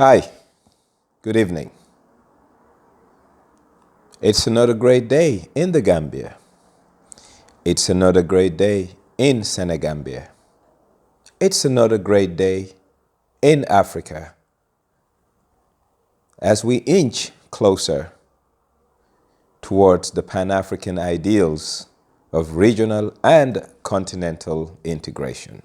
Hi, good evening. It's another great day in the Gambia. It's another great day in Senegambia. It's another great day in Africa as we inch closer towards the Pan-African ideals of regional and continental integration.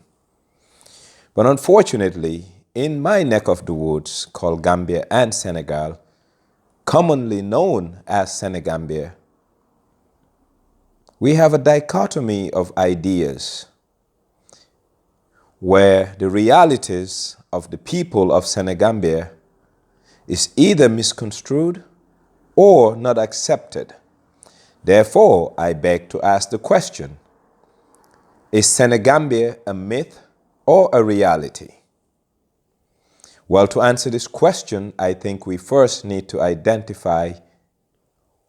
But unfortunately, in my neck of the woods called Gambia and Senegal, commonly known as Senegambia, we have a dichotomy of ideas where the realities of the people of Senegambia is either misconstrued or not accepted. Therefore, I beg to ask the question, is Senegambia a myth or a reality? Well, to answer this question, I think we first need to identify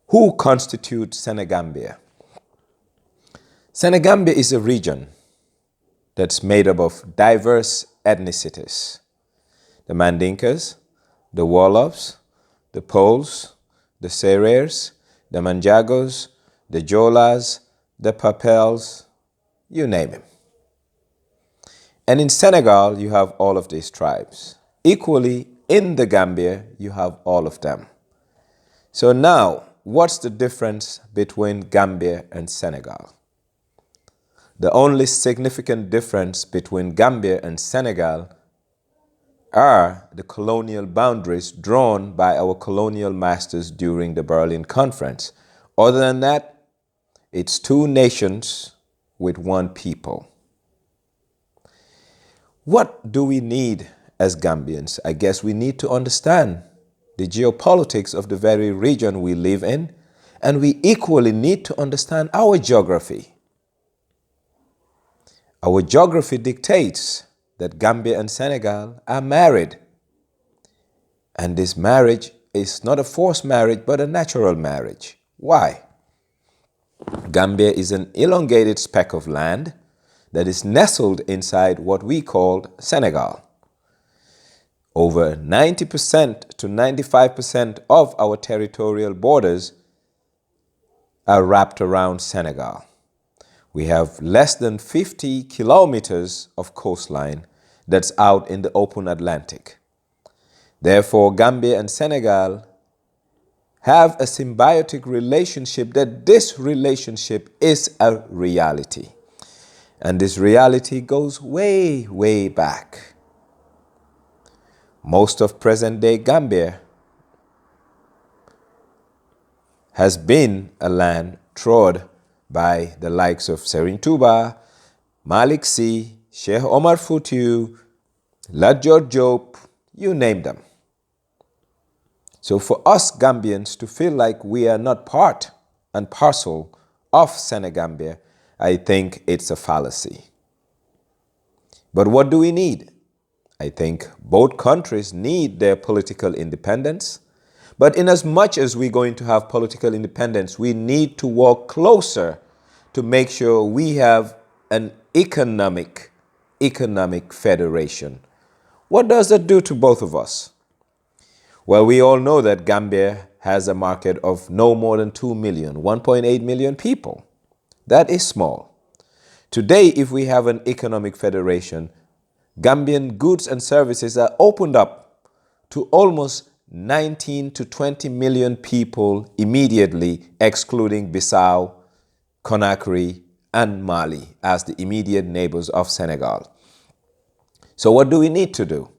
who constitutes Senegambia. Senegambia is a region that's made up of diverse ethnicities. The Mandinkas, the Wolofs, the Poles, the Serers, the Manjagos, the Jolas, the Papels, you name it. And in Senegal, you have all of these tribes. Equally, in the Gambia, you have all of them. So now, what's the difference between Gambia and Senegal? The only significant difference between Gambia and Senegal are the colonial boundaries drawn by our colonial masters during the Berlin Conference. Other than that, it's two nations with one people. What do we need as Gambians? I guess we need to understand the geopolitics of the very region we live in, and we equally need to understand our geography. Our geography dictates that Gambia and Senegal are married. And this marriage is not a forced marriage, but a natural marriage. Why? Gambia is an elongated speck of land that is nestled inside what we call Senegal. Over 90% to 95% of our territorial borders are wrapped around Senegal. We have less than 50 kilometers of coastline that's out in the open Atlantic. Therefore, Gambia and Senegal have a symbiotic relationship that this relationship is a reality. And this reality goes way, way back. Most of present-day Gambia has been a land trod by the likes of Serigne Touba, Malick Sy, Cheikh Omar Foutiyou, Lat Dior Diop, you name them. So for us Gambians to feel like we are not part and parcel of Senegambia, I think it's a fallacy. But what do we need? I think both countries need their political independence. But in as much as we're going to have political independence, we need to work closer to make sure we have an economic federation. What does that do to both of us? Well, we all know that Gambia has a market of no more than 2 million, 1.8 million people. That is small. Today, if we have an economic federation, Gambian goods and services are opened up to almost 19 to 20 million people immediately, excluding Bissau, Conakry, and Mali as the immediate neighbors of Senegal. So what do we need to do?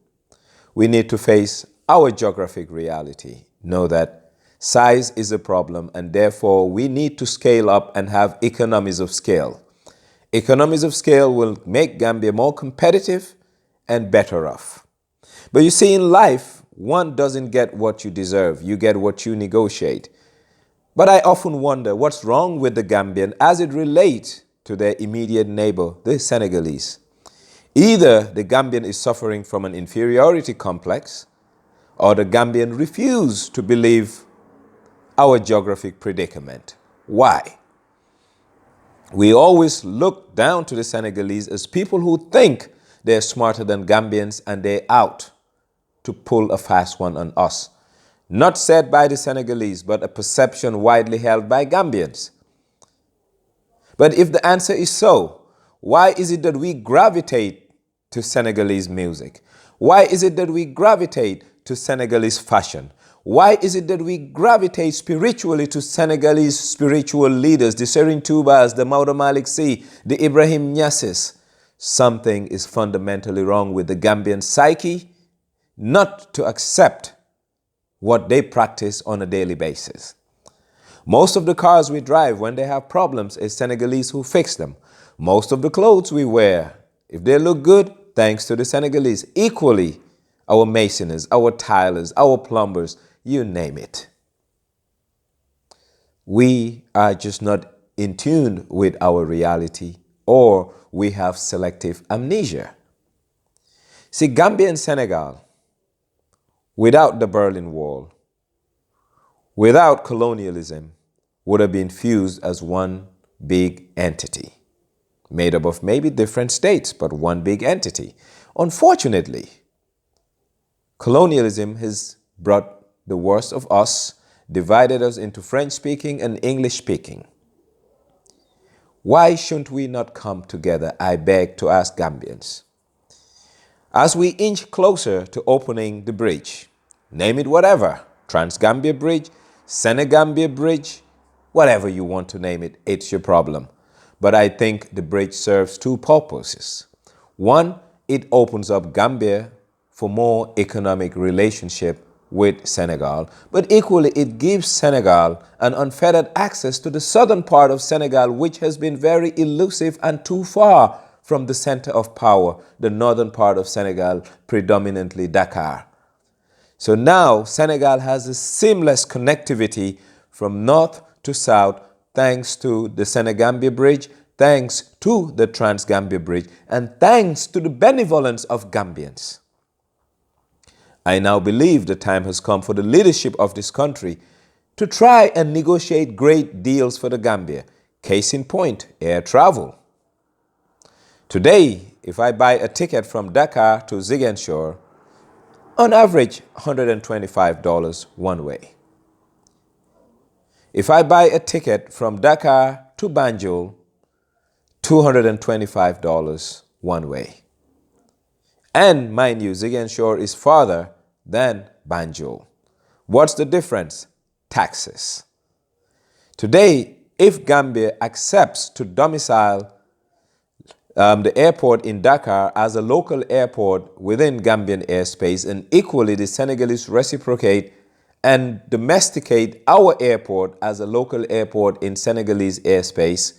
We need to face our geographic reality, know that size is a problem, and therefore we need to scale up and have economies of scale. Economies of scale will make Gambia more competitive and better off. But you see, in life, one doesn't get what you deserve. You get what you negotiate. But I often wonder what's wrong with the Gambian as it relates to their immediate neighbor, the Senegalese. Either the Gambian is suffering from an inferiority complex, or the Gambian refuse to believe our geographic predicament. Why? We always look down to the Senegalese as people who think they're smarter than Gambians and they're out to pull a fast one on us. Not said by the Senegalese, but a perception widely held by Gambians. But if the answer is so, why is it that we gravitate to Senegalese music? Why is it that we gravitate to Senegalese fashion? Why is it that we gravitate spiritually to Senegalese spiritual leaders, the Serigne Toubas, the Maodo Malick Sy, the Ibrahim Niasses? Something is fundamentally wrong with the Gambian psyche, not to accept what they practice on a daily basis. Most of the cars we drive when they have problems is Senegalese who fix them. Most of the clothes we wear, if they look good, thanks to the Senegalese. Equally, our masoners, our tilers, our plumbers, you name it. We are just not in tune with our reality, or we have selective amnesia. See, Gambia and Senegal, without the Berlin Wall, without colonialism, would have been fused as one big entity, made up of maybe different states, but one big entity. Unfortunately, colonialism has brought the worst of us, divided us into French-speaking and English-speaking. Why shouldn't we not come together, I beg to ask Gambians? As we inch closer to opening the bridge, name it whatever, Trans-Gambia Bridge, Senegambia Bridge, whatever you want to name it, it's your problem. But I think the bridge serves two purposes. One, it opens up Gambia for more economic relationship with Senegal, but equally it gives Senegal an unfettered access to the southern part of Senegal, which has been very elusive and too far from the center of power, the northern part of Senegal, predominantly Dakar. So now Senegal has a seamless connectivity from north to south, thanks to the Senegambia Bridge, thanks to the Trans-Gambia Bridge, and thanks to the benevolence of Gambians. I now believe the time has come for the leadership of this country to try and negotiate great deals for the Gambia. Case in point, air travel. Today, if I buy a ticket from Dakar to Ziguinchor, on average, $125 one way. If I buy a ticket from Dakar to Banjul, $225 one way. And mind you, Ziguinchor is farther than Banjul. What's the difference? Taxes. Today, if Gambia accepts to domicile the airport in Dakar as a local airport within Gambian airspace, and equally the Senegalese reciprocate and domesticate our airport as a local airport in Senegalese airspace,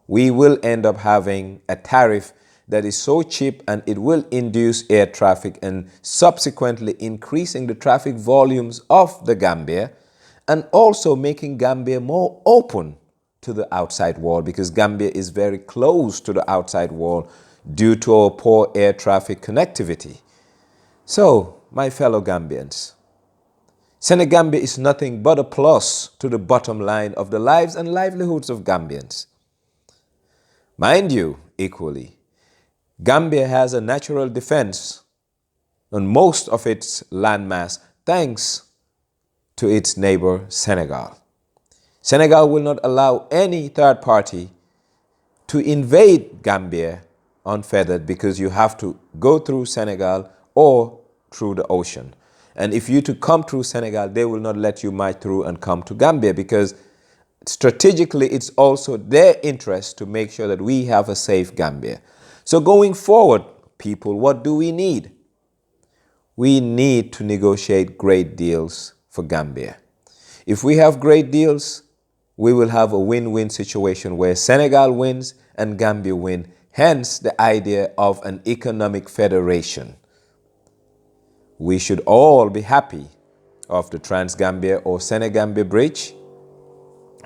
we will end up having a tariff that is so cheap, and it will induce air traffic and subsequently increasing the traffic volumes of the Gambia, and also making Gambia more open to the outside world, because Gambia is very close to the outside world due to our poor air traffic connectivity. So, my fellow Gambians, Senegambia is nothing but a plus to the bottom line of the lives and livelihoods of Gambians. Mind you, equally, Gambia has a natural defense on most of its landmass thanks to its neighbor Senegal. Senegal will not allow any third party to invade Gambia unfettered, because you have to go through Senegal or through the ocean. And if you to come through Senegal, they will not let you march through and come to Gambia, because strategically it's also their interest to make sure that we have a safe Gambia. So going forward, people, what do we need? We need to negotiate great deals for Gambia. If we have great deals, we will have a win-win situation where Senegal wins and Gambia win. Hence the idea of an economic federation. We should all be happy of the Trans-Gambia or Senegambia Bridge.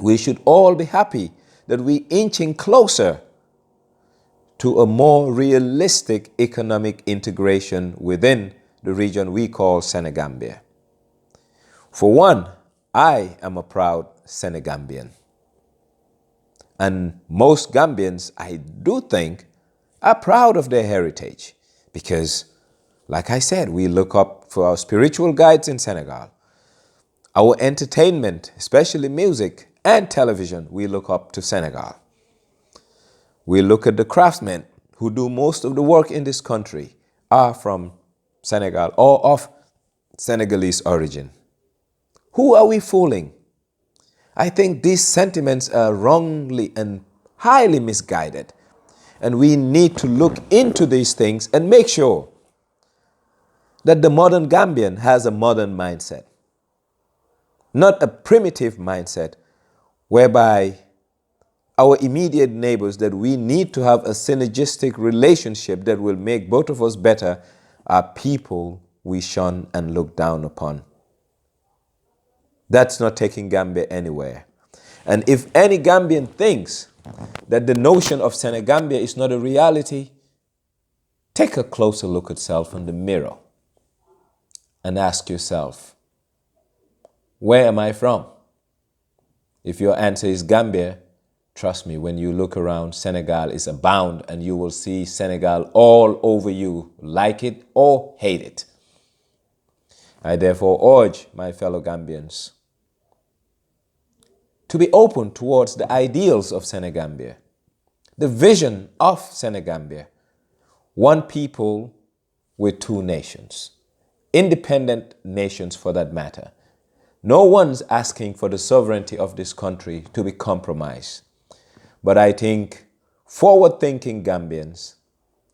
We should all be happy that we're inching closer to a more realistic economic integration within the region we call Senegambia. For one, I am a proud Senegambian. And most Gambians, I do think, are proud of their heritage, because Like I said, we look up for our spiritual guides in Senegal. Our entertainment, especially music and television, we look up to Senegal. We look at the craftsmen who do most of the work in this country are from Senegal or of Senegalese origin. Who are we fooling? I think these sentiments are wrongly and highly misguided. And we need to look into these things and make sure that the modern Gambian has a modern mindset, not a primitive mindset whereby our immediate neighbors that we need to have a synergistic relationship that will make both of us better are people we shun and look down upon. That's not taking Gambia anywhere. And if any Gambian thinks that the notion of Senegambia is not a reality, take a closer look at self in the mirror and ask yourself, where am I from? If your answer is Gambia, trust me, when you look around, Senegal is abound and you will see Senegal all over you, like it or hate it. I therefore urge my fellow Gambians to be open towards the ideals of Senegambia, the vision of Senegambia, one people with two nations, independent nations for that matter. No one's asking for the sovereignty of this country to be compromised. But I think forward-thinking Gambians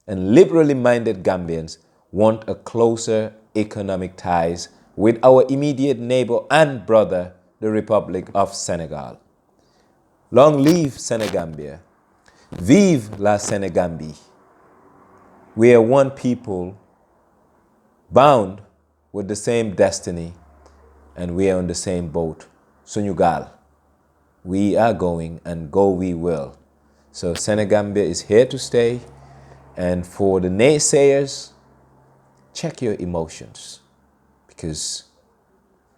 and liberally minded Gambians want a closer economic ties with our immediate neighbor and brother, the Republic of Senegal. Long live Senegambia. Vive la Senegambie. We are one people bound with the same destiny, and we are on the same boat. Senegal. We are going and go we will. So Senegambia is here to stay. And for the naysayers, check your emotions, because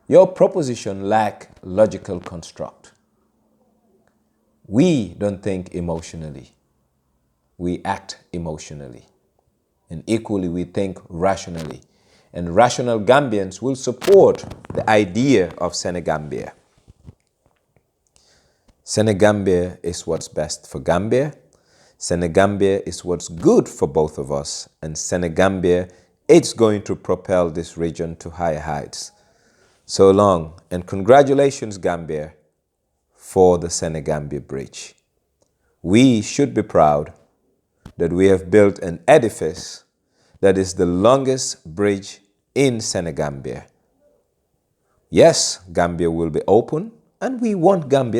your proposition lack logical construct. We don't think emotionally. We act emotionally. And equally, we think rationally. And rational Gambians will support the idea of Senegambia. Senegambia is what's best for Gambia. Senegambia is what's good for both of us. And Senegambia, it's going to propel this region to higher heights. So long, and congratulations, Gambia, for the Senegambia Bridge. We should be proud that we have built an edifice that is the longest bridge in Senegambia. Yes, Gambia will be open, and we want Gambia